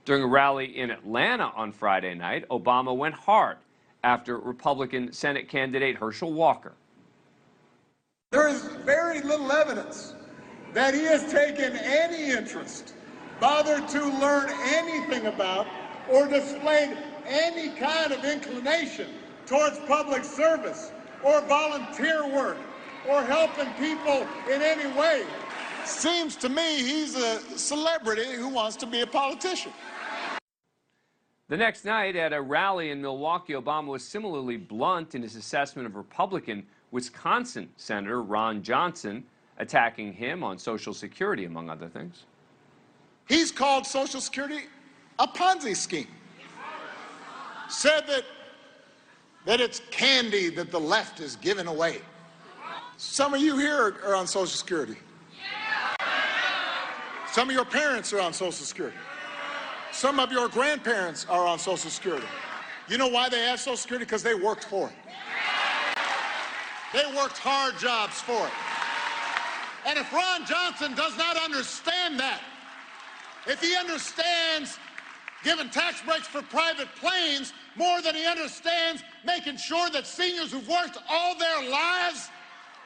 During a rally in Atlanta on Friday night, Obama went hard after Republican Senate candidate Herschel Walker. There is very little evidence that he has taken any interest, bothered to learn anything about, or displayed any kind of inclination towards public service or volunteer work or helping people in any way. Seems to me he's a celebrity who wants to be a politician. The next night at a rally in Milwaukee, Obama was similarly blunt in his assessment of Republican Wisconsin Senator Ron Johnson, attacking him on Social Security, among other things. He's called Social Security a Ponzi scheme. Said that it's candy that the left is giving away. Some of you here are on Social Security. Some of your parents are on Social Security. Some of your grandparents are on Social Security. You know why they have Social Security? Because they worked for it. They worked hard jobs for it. And if Ron Johnson does not understand that, if he understands giving tax breaks for private planes more than he understands making sure that seniors who've worked all their lives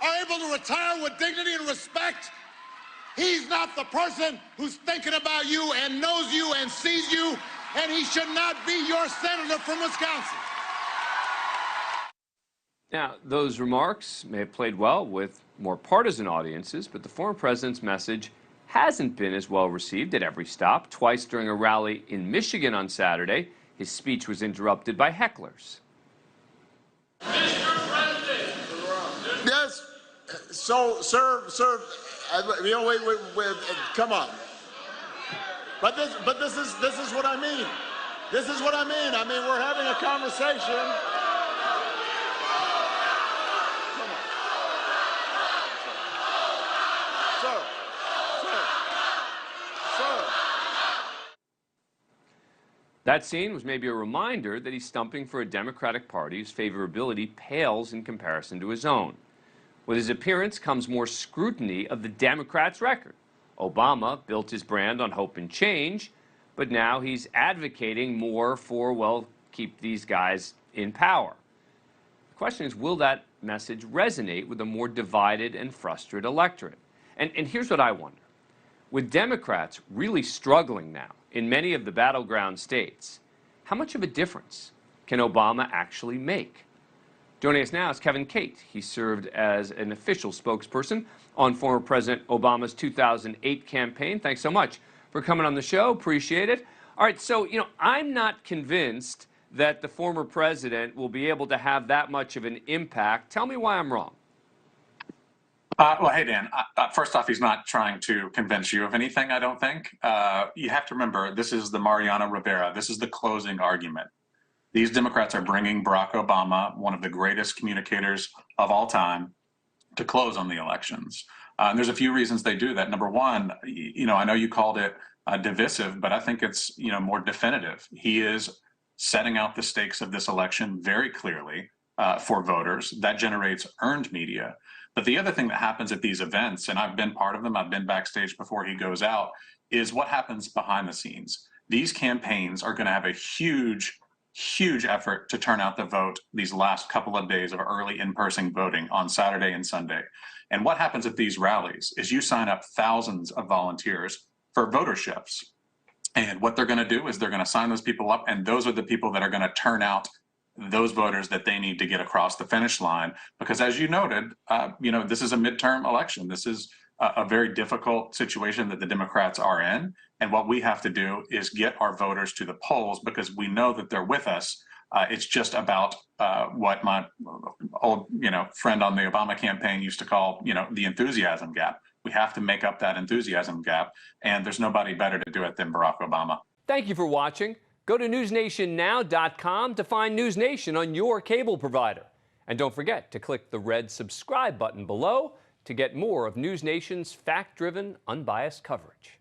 are able to retire with dignity and respect, he's not the person who's thinking about you and knows you and sees you, and he should not be your senator from Wisconsin. Now, those remarks may have played well with more partisan audiences, but the former president's message hasn't been as well received at every stop. Twice during a rally in Michigan on Saturday, his speech was interrupted by hecklers. Mr. President! Yes, so, sir, wait, come on. But this is what I mean. This is what I mean. I mean, we're having a conversation. That scene was maybe a reminder that he's stumping for a Democratic Party whose favorability pales in comparison to his own. With his appearance comes more scrutiny of the Democrats' record. Obama built his brand on hope and change, but now he's advocating more for, well, keep these guys in power. The question is, will that message resonate with a more divided and frustrated electorate? And here's what I wonder. With Democrats really struggling now in many of the battleground states, how much of a difference can Obama actually make? Joining us now is Kevin Cate. He served as an official spokesperson on former President Obama's 2008 campaign. Thanks so much for coming on the show. Appreciate it. All right, so, I'm not convinced that the former president will be able to have that much of an impact. Tell me why I'm wrong. Well, hey, Dan, first off, he's not trying to convince you of anything, I don't think. You have to remember, this is the Mariano Rivera. This is the closing argument. These Democrats are bringing Barack Obama, one of the greatest communicators of all time, to close on the elections. And there's a few reasons they do that. Number one, I know you called it divisive, but I think it's, more definitive. He is setting out the stakes of this election very clearly for voters. That generates earned media. But the other thing that happens at these events, and I've been part of them, I've been backstage before he goes out, is what happens behind the scenes. These campaigns are going to have a huge effort to turn out the vote these last couple of days of early in-person voting on Saturday and Sunday. And what happens at these rallies is you sign up thousands of volunteers for voter shifts. And what they're going to do is they're going to sign those people up, and those are the people that are going to turn out those voters that they need to get across the finish line. Because as you noted, this is a midterm election. This is a very difficult situation that the Democrats are in. And what we have to do is get our voters to the polls because we know that they're with us. It's just about what my old, friend on the Obama campaign used to call, the enthusiasm gap. We have to make up that enthusiasm gap. And there's nobody better to do it than Barack Obama. Thank you for watching. Go to newsnationnow.com to find NewsNation on your cable provider. And don't forget to click the red subscribe button below to get more of NewsNation's fact-driven, unbiased coverage.